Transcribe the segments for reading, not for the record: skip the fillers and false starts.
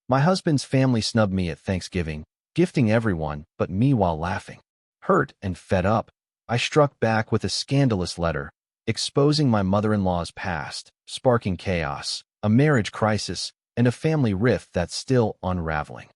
My husband's family snubbed me at Thanksgiving, gifting everyone but me while laughing. Hurt and fed up, I struck back with a scandalous letter, exposing my mother-in-law's past, sparking chaos, a marriage crisis, and a family rift that's still unraveling.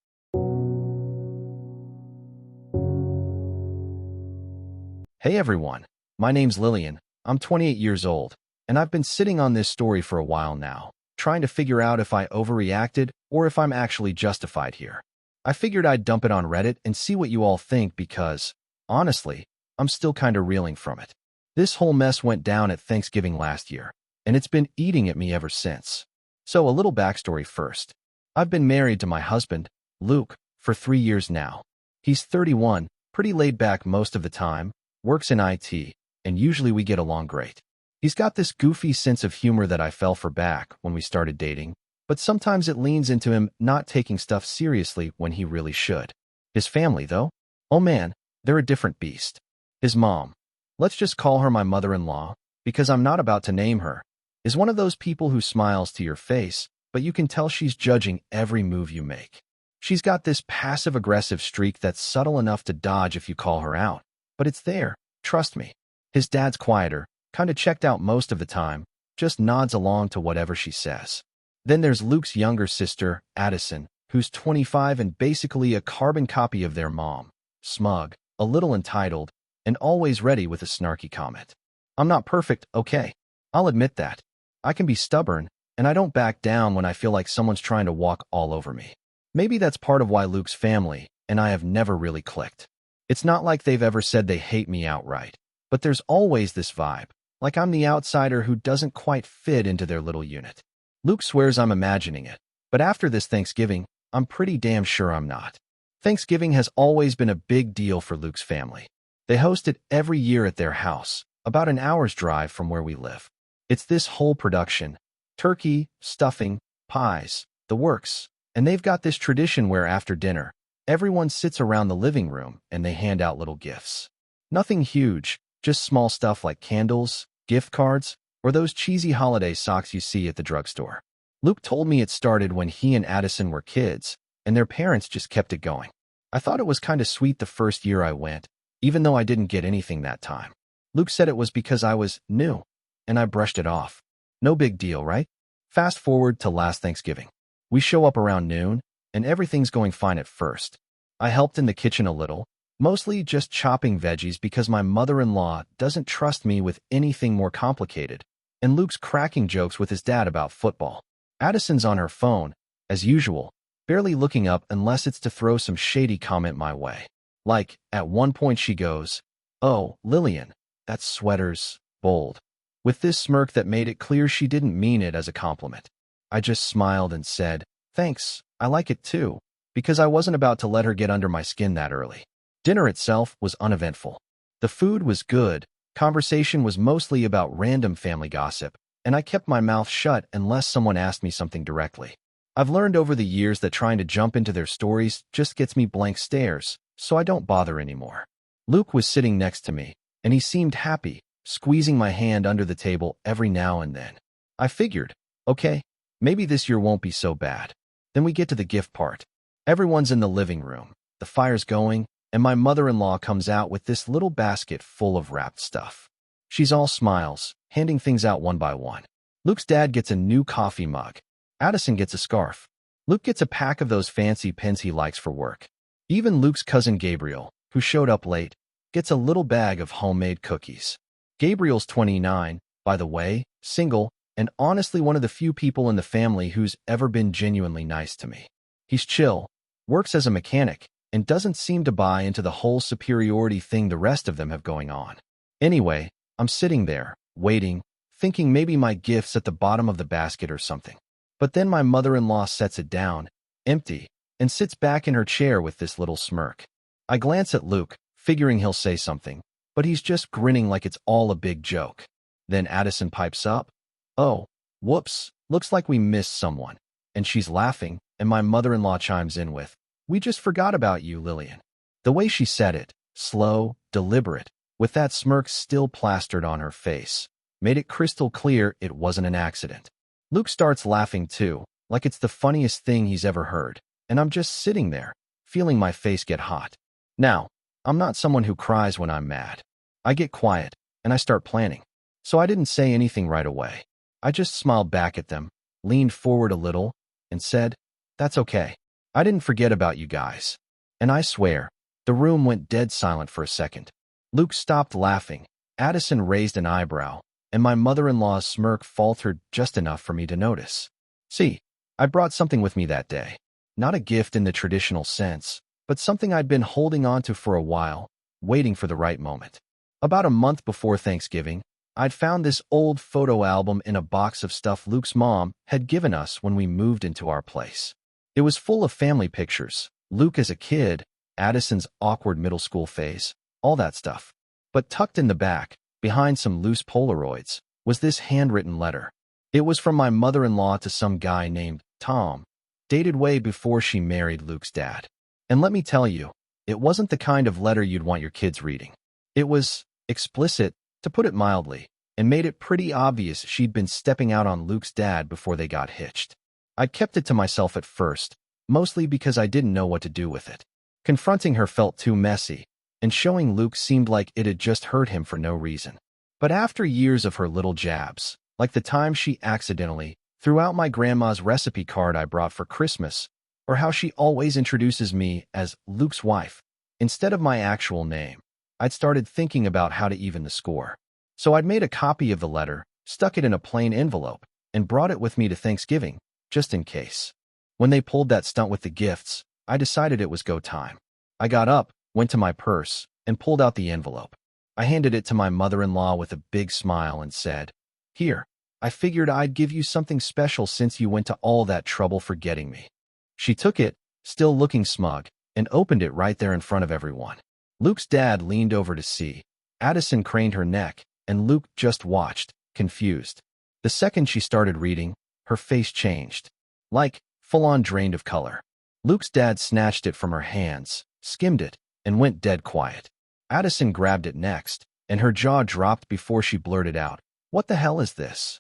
Hey everyone, my name's Lillian. I'm 28 years old, and I've been sitting on this story for a while now, trying to figure out if I overreacted or if I'm actually justified here. I figured I'd dump it on Reddit and see what you all think because, honestly, I'm still kinda reeling from it. This whole mess went down at Thanksgiving last year, and it's been eating at me ever since. So a little backstory first. I've been married to my husband, Luke, for 3 years now. He's 31, pretty laid back most of the time, works in IT, and usually we get along great. He's got this goofy sense of humor that I fell for back when we started dating, but sometimes it leans into him not taking stuff seriously when he really should. His family, though? Oh man, they're a different beast. His mom, let's just call her my mother-in-law, because I'm not about to name her, is one of those people who smiles to your face, but you can tell she's judging every move you make. She's got this passive-aggressive streak that's subtle enough to dodge if you call her out, but it's there, trust me. His dad's quieter, kinda checked out most of the time, just nods along to whatever she says. Then there's Luke's younger sister, Addison, who's 25 and basically a carbon copy of their mom, smug, a little entitled, and always ready with a snarky comment. I'm not perfect, okay? I'll admit that. I can be stubborn, and I don't back down when I feel like someone's trying to walk all over me. Maybe that's part of why Luke's family and I have never really clicked. It's not like they've ever said they hate me outright, but there's always this vibe, like I'm the outsider who doesn't quite fit into their little unit. Luke swears I'm imagining it, but after this Thanksgiving, I'm pretty damn sure I'm not. Thanksgiving has always been a big deal for Luke's family. They host it every year at their house, about an hour's drive from where we live. It's this whole production: turkey, stuffing, pies, the works, and they've got this tradition where after dinner, everyone sits around the living room and they hand out little gifts. Nothing huge, just small stuff like candles, gift cards, or those cheesy holiday socks you see at the drugstore. Luke told me it started when he and Addison were kids, and their parents just kept it going. I thought it was kinda sweet the first year I went, even though I didn't get anything that time. Luke said it was because I was new, and I brushed it off. No big deal, right? Fast forward to last Thanksgiving. We show up around noon, and everything's going fine at first. I helped in the kitchen a little, mostly just chopping veggies because my mother-in-law doesn't trust me with anything more complicated, and Luke's cracking jokes with his dad about football. Addison's on her phone, as usual, barely looking up unless it's to throw some shady comment my way. Like, at one point she goes, "Oh, Lillian, that sweater's bold," with this smirk that made it clear she didn't mean it as a compliment. I just smiled and said, "Thanks, I like it too," because I wasn't about to let her get under my skin that early. Dinner itself was uneventful. The food was good, conversation was mostly about random family gossip, and I kept my mouth shut unless someone asked me something directly. I've learned over the years that trying to jump into their stories just gets me blank stares, so I don't bother anymore. Luke was sitting next to me, and he seemed happy, squeezing my hand under the table every now and then. I figured, okay, maybe this year won't be so bad. Then we get to the gift part. Everyone's in the living room, the fire's going, and my mother-in-law comes out with this little basket full of wrapped stuff. She's all smiles, handing things out one by one. Luke's dad gets a new coffee mug. Addison gets a scarf. Luke gets a pack of those fancy pens he likes for work. Even Luke's cousin Gabriel, who showed up late, gets a little bag of homemade cookies. Gabriel's 29, by the way, single, and honestly one of the few people in the family who's ever been genuinely nice to me. He's chill, works as a mechanic, and doesn't seem to buy into the whole superiority thing the rest of them have going on. Anyway, I'm sitting there, waiting, thinking maybe my gift's at the bottom of the basket or something. But then my mother-in-law sets it down, empty, and sits back in her chair with this little smirk. I glance at Luke, figuring he'll say something, but he's just grinning like it's all a big joke. Then Addison pipes up, "Oh, whoops, looks like we missed someone," and she's laughing, and my mother-in-law chimes in with, "We just forgot about you, Lillian." The way she said it, slow, deliberate, with that smirk still plastered on her face, made it crystal clear it wasn't an accident. Luke starts laughing too, like it's the funniest thing he's ever heard, and I'm just sitting there, feeling my face get hot. Now, I'm not someone who cries when I'm mad. I get quiet, and I start planning. So I didn't say anything right away. I just smiled back at them, leaned forward a little, and said, "That's okay. I didn't forget about you guys." And I swear, the room went dead silent for a second. Luke stopped laughing, Addison raised an eyebrow, and my mother-in-law's smirk faltered just enough for me to notice. See, I brought something with me that day. Not a gift in the traditional sense, but something I'd been holding on to for a while, waiting for the right moment. About a month before Thanksgiving, I'd found this old photo album in a box of stuff Luke's mom had given us when we moved into our place. It was full of family pictures, Luke as a kid, Addison's awkward middle school phase, all that stuff. But tucked in the back, behind some loose Polaroids, was this handwritten letter. It was from my mother-in-law to some guy named Tom, dated way before she married Luke's dad. And let me tell you, it wasn't the kind of letter you'd want your kids reading. It was explicit, to put it mildly, and made it pretty obvious she'd been stepping out on Luke's dad before they got hitched. I'd kept it to myself at first, mostly because I didn't know what to do with it. Confronting her felt too messy, and showing Luke seemed like it had just hurt him for no reason. But after years of her little jabs, like the time she accidentally threw out my grandma's recipe card I brought for Christmas, or how she always introduces me as Luke's wife, instead of my actual name, I'd started thinking about how to even the score. So I'd made a copy of the letter, stuck it in a plain envelope, and brought it with me to Thanksgiving, just in case. When they pulled that stunt with the gifts, I decided it was go time. I got up, went to my purse, and pulled out the envelope. I handed it to my mother-in-law with a big smile and said, "Here, I figured I'd give you something special since you went to all that trouble for getting me." She took it, still looking smug, and opened it right there in front of everyone. Luke's dad leaned over to see. Addison craned her neck, and Luke just watched, confused. The second she started reading, her face changed. Like, full-on drained of color. Luke's dad snatched it from her hands, skimmed it, and went dead quiet. Addison grabbed it next, and her jaw dropped before she blurted out, "What the hell is this?"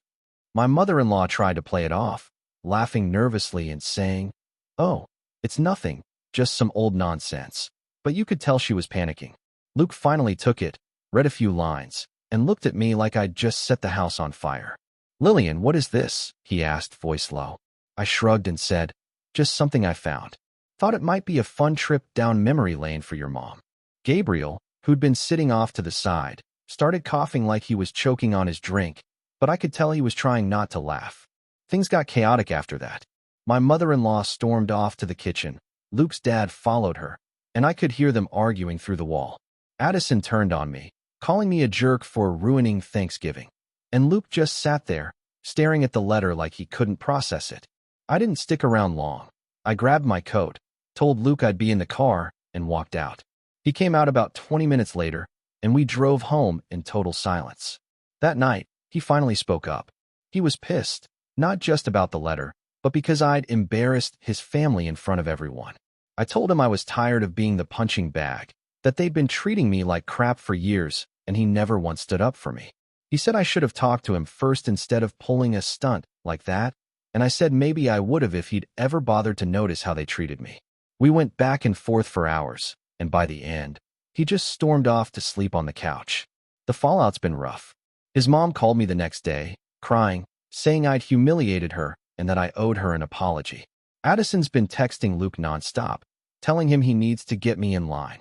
My mother-in-law tried to play it off, laughing nervously and saying, "Oh, it's nothing, just some old nonsense." But you could tell she was panicking. Luke finally took it, read a few lines, and looked at me like I'd just set the house on fire. "Lillian, what is this?" he asked, voice low. I shrugged and said, "Just something I found. Thought it might be a fun trip down memory lane for your mom." Gabriel, who'd been sitting off to the side, started coughing like he was choking on his drink, but I could tell he was trying not to laugh. Things got chaotic after that. My mother-in-law stormed off to the kitchen. Luke's dad followed her, and I could hear them arguing through the wall. Addison turned on me, calling me a jerk for ruining Thanksgiving. And Luke just sat there, staring at the letter like he couldn't process it. I didn't stick around long. I grabbed my coat, told Luke I'd be in the car, and walked out. He came out about 20 minutes later, and we drove home in total silence. That night, he finally spoke up. He was pissed, not just about the letter, but because I'd embarrassed his family in front of everyone. I told him I was tired of being the punching bag, that they'd been treating me like crap for years, and he never once stood up for me. He said I should have talked to him first instead of pulling a stunt like that, and I said maybe I would have if he'd ever bothered to notice how they treated me. We went back and forth for hours, and by the end, he just stormed off to sleep on the couch. The fallout's been rough. His mom called me the next day, crying, saying I'd humiliated her and that I owed her an apology. Addison's been texting Luke nonstop, telling him he needs to get me in line.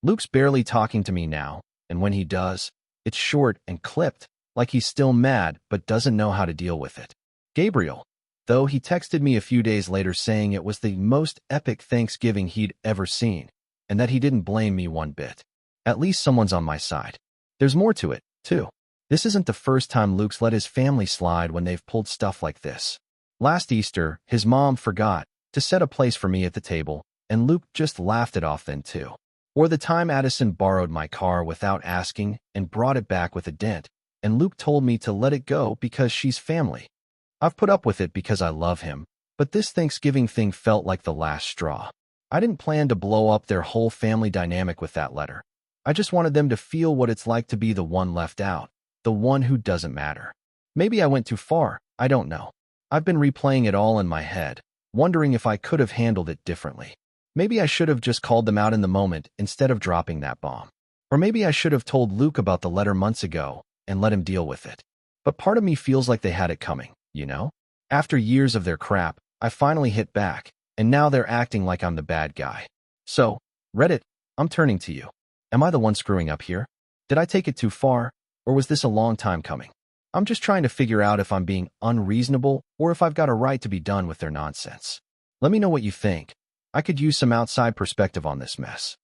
Luke's barely talking to me now, and when he does, it's short and clipped, like he's still mad but doesn't know how to deal with it. Gabriel, though, he texted me a few days later saying it was the most epic Thanksgiving he'd ever seen, and that he didn't blame me one bit. At least someone's on my side. There's more to it, too. This isn't the first time Luke's let his family slide when they've pulled stuff like this. Last Easter, his mom forgot to set a place for me at the table, and Luke just laughed it off then too. Or the time Addison borrowed my car without asking and brought it back with a dent, and Luke told me to let it go because she's family. I've put up with it because I love him, but this Thanksgiving thing felt like the last straw. I didn't plan to blow up their whole family dynamic with that letter. I just wanted them to feel what it's like to be the one left out, the one who doesn't matter. Maybe I went too far, I don't know. I've been replaying it all in my head, wondering if I could have handled it differently. Maybe I should have just called them out in the moment instead of dropping that bomb. Or maybe I should have told Luke about the letter months ago and let him deal with it. But part of me feels like they had it coming, you know? After years of their crap, I finally hit back, and now they're acting like I'm the bad guy. So, Reddit, I'm turning to you. Am I the one screwing up here? Did I take it too far, or was this a long time coming? I'm just trying to figure out if I'm being unreasonable or if I've got a right to be done with their nonsense. Let me know what you think. I could use some outside perspective on this mess.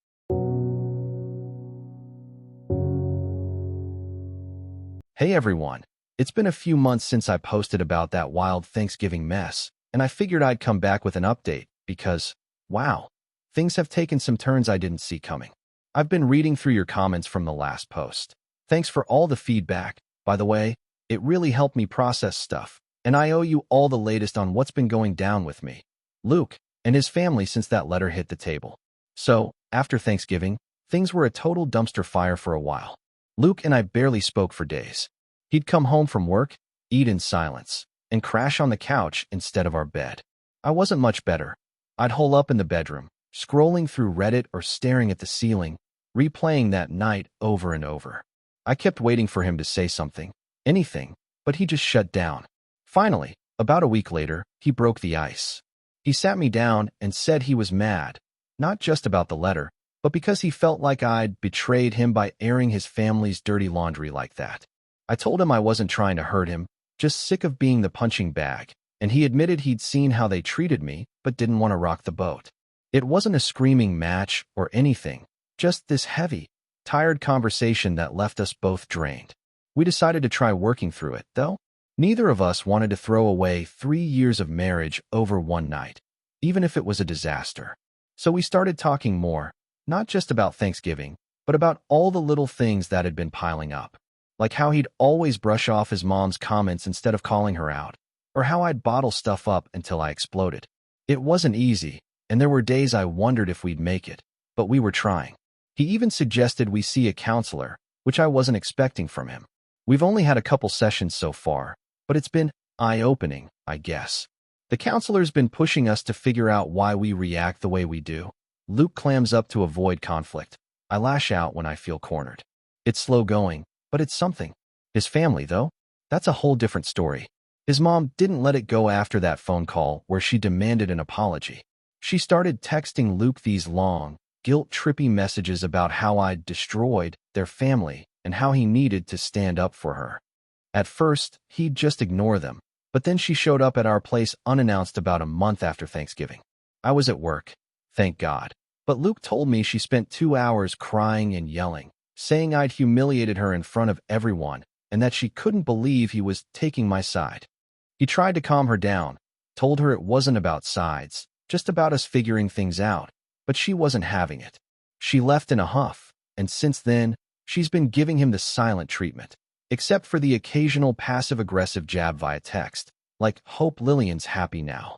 Hey everyone, it's been a few months since I posted about that wild Thanksgiving mess, and I figured I'd come back with an update because, wow, things have taken some turns I didn't see coming. I've been reading through your comments from the last post. Thanks for all the feedback. By the way, it really helped me process stuff, and I owe you all the latest on what's been going down with me, Luke, and his family since that letter hit the table. So, after Thanksgiving, things were a total dumpster fire for a while. Luke and I barely spoke for days. He'd come home from work, eat in silence, and crash on the couch instead of our bed. I wasn't much better. I'd hole up in the bedroom, scrolling through Reddit or staring at the ceiling, replaying that night over and over. I kept waiting for him to say something, anything, but he just shut down. Finally, about a week later, he broke the ice. He sat me down and said he was mad, not just about the letter, but because he felt like I'd betrayed him by airing his family's dirty laundry like that. I told him I wasn't trying to hurt him, just sick of being the punching bag, and he admitted he'd seen how they treated me but didn't want to rock the boat. It wasn't a screaming match or anything, just this heavy, tired conversation that left us both drained. We decided to try working through it, though. Neither of us wanted to throw away 3 years of marriage over one night, even if it was a disaster. So we started talking more, not just about Thanksgiving, but about all the little things that had been piling up. Like how he'd always brush off his mom's comments instead of calling her out, or how I'd bottle stuff up until I exploded. It wasn't easy, and there were days I wondered if we'd make it, but we were trying. He even suggested we see a counselor, which I wasn't expecting from him. We've only had a couple sessions so far, but it's been eye-opening, I guess. The counselor's been pushing us to figure out why we react the way we do. Luke clams up to avoid conflict. I lash out when I feel cornered. It's slow going, but it's something. His family, though, that's a whole different story. His mom didn't let it go after that phone call where she demanded an apology. She started texting Luke these long, guilt-trippy messages about how I'd destroyed their family and how he needed to stand up for her. At first, he'd just ignore them, but then she showed up at our place unannounced about a month after Thanksgiving. I was at work, thank God, but Luke told me she spent 2 hours crying and yelling, saying I'd humiliated her in front of everyone and that she couldn't believe he was taking my side. He tried to calm her down, told her it wasn't about sides, just about us figuring things out, but she wasn't having it. She left in a huff, and since then, she's been giving him the silent treatment, except for the occasional passive-aggressive jab via text, like, "Hope Lillian's happy now."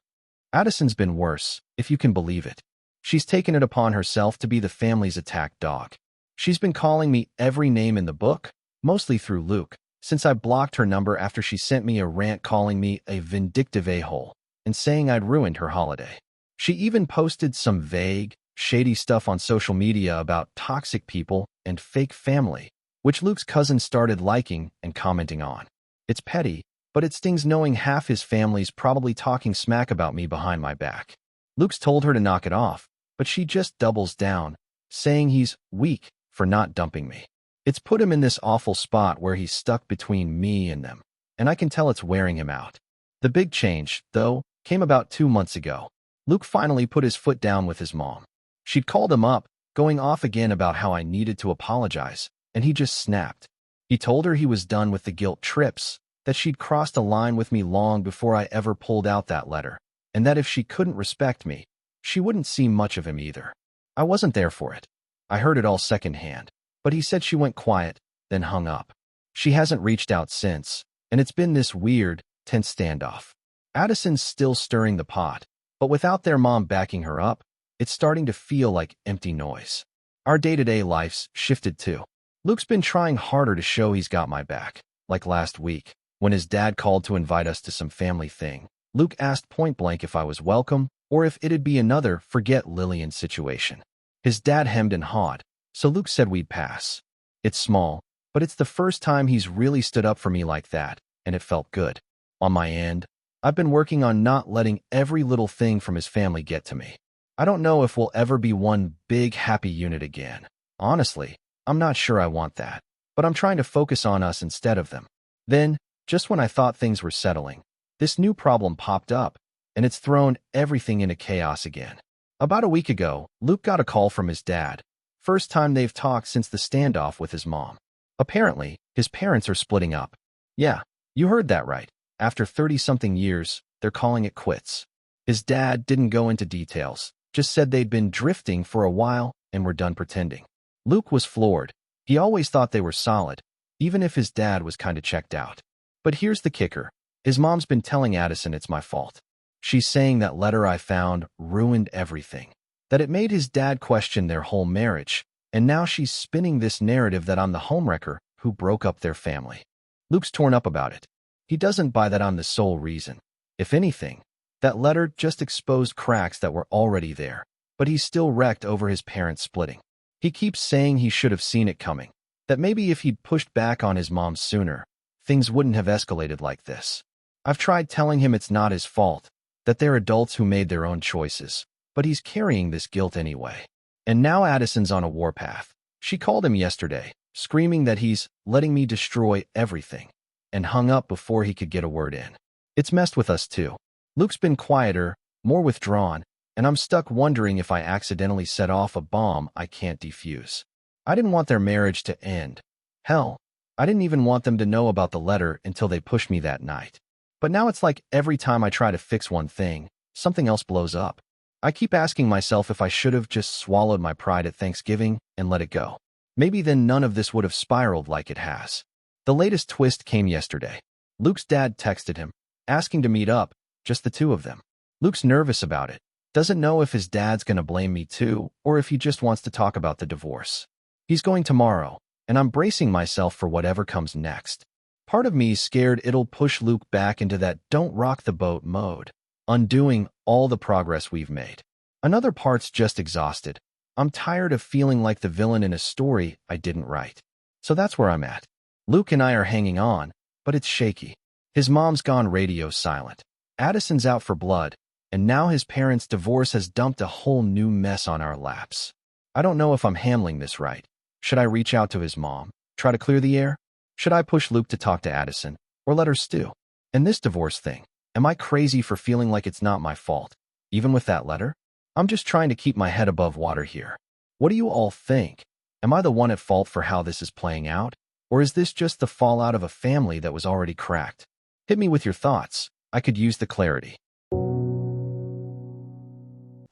Addison's been worse, if you can believe it. She's taken it upon herself to be the family's attack dog. She's been calling me every name in the book, mostly through Luke, since I blocked her number after she sent me a rant calling me a vindictive a-hole and saying I'd ruined her holiday. She even posted some vague, shady stuff on social media about toxic people and fake family, which Luke's cousin started liking and commenting on. It's petty, but it stings knowing half his family's probably talking smack about me behind my back. Luke's told her to knock it off, but she just doubles down, saying he's weak for not dumping me. It's put him in this awful spot where he's stuck between me and them, and I can tell it's wearing him out. The big change, though, came about 2 months ago. Luke finally put his foot down with his mom. She'd called him up, going off again about how I needed to apologize, and he just snapped. He told her he was done with the guilt trips, that she'd crossed a line with me long before I ever pulled out that letter, and that if she couldn't respect me, she wouldn't see much of him either. I wasn't there for it. I heard it all secondhand, but he said she went quiet, then hung up. She hasn't reached out since, and it's been this weird, tense standoff. Addison's still stirring the pot, but without their mom backing her up, it's starting to feel like empty noise. Our day-to-day life's shifted too. Luke's been trying harder to show he's got my back, like last week, when his dad called to invite us to some family thing, Luke asked point-blank if I was welcome, or if it'd be another forget Lillian situation. His dad hemmed and hawed, so Luke said we'd pass. It's small, but it's the first time he's really stood up for me like that, and it felt good. On my end, I've been working on not letting every little thing from his family get to me. I don't know if we'll ever be one big happy unit again. Honestly, I'm not sure I want that, but I'm trying to focus on us instead of them. Then, just when I thought things were settling, this new problem popped up, and it's thrown everything into chaos again. About a week ago, Luke got a call from his dad. First time they've talked since the standoff with his mom. Apparently, his parents are splitting up. Yeah, you heard that right. After 30-something years, they're calling it quits. His dad didn't go into details, just said they'd been drifting for a while and were done pretending. Luke was floored. He always thought they were solid, even if his dad was kinda checked out. But here's the kicker. His mom's been telling Addison it's my fault. She's saying that letter I found ruined everything, that it made his dad question their whole marriage, and now she's spinning this narrative that I'm the homewrecker who broke up their family. Luke's torn up about it. He doesn't buy that I'm the sole reason. If anything, that letter just exposed cracks that were already there, but he's still wrecked over his parents splitting. He keeps saying he should have seen it coming, that maybe if he'd pushed back on his mom sooner, things wouldn't have escalated like this. I've tried telling him it's not his fault, that they're adults who made their own choices, but he's carrying this guilt anyway. And now Addison's on a warpath. She called him yesterday, screaming that he's letting me destroy everything, and hung up before he could get a word in. It's messed with us too. Luke's been quieter, more withdrawn, and I'm stuck wondering if I accidentally set off a bomb I can't defuse. I didn't want their marriage to end. Hell, I didn't even want them to know about the letter until they pushed me that night. But now it's like every time I try to fix one thing, something else blows up. I keep asking myself if I should have just swallowed my pride at Thanksgiving and let it go. Maybe then none of this would have spiraled like it has. The latest twist came yesterday. Luke's dad texted him, asking to meet up, just the two of them. Luke's nervous about it, doesn't know if his dad's gonna blame me too, or if he just wants to talk about the divorce. He's going tomorrow, and I'm bracing myself for whatever comes next. Part of me is scared it'll push Luke back into that don't rock the boat mode, undoing all the progress we've made. Another part's just exhausted. I'm tired of feeling like the villain in a story I didn't write. So that's where I'm at. Luke and I are hanging on, but it's shaky. His mom's gone radio silent. Addison's out for blood, and now his parents' divorce has dumped a whole new mess on our laps. I don't know if I'm handling this right. Should I reach out to his mom, try to clear the air? Should I push Luke to talk to Addison, or let her stew? And this divorce thing, am I crazy for feeling like it's not my fault, even with that letter? I'm just trying to keep my head above water here. What do you all think? Am I the one at fault for how this is playing out? Or is this just the fallout of a family that was already cracked? Hit me with your thoughts. I could use the clarity.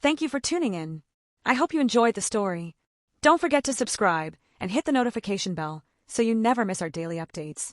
Thank you for tuning in. I hope you enjoyed the story. Don't forget to subscribe and hit the notification bell so you never miss our daily updates.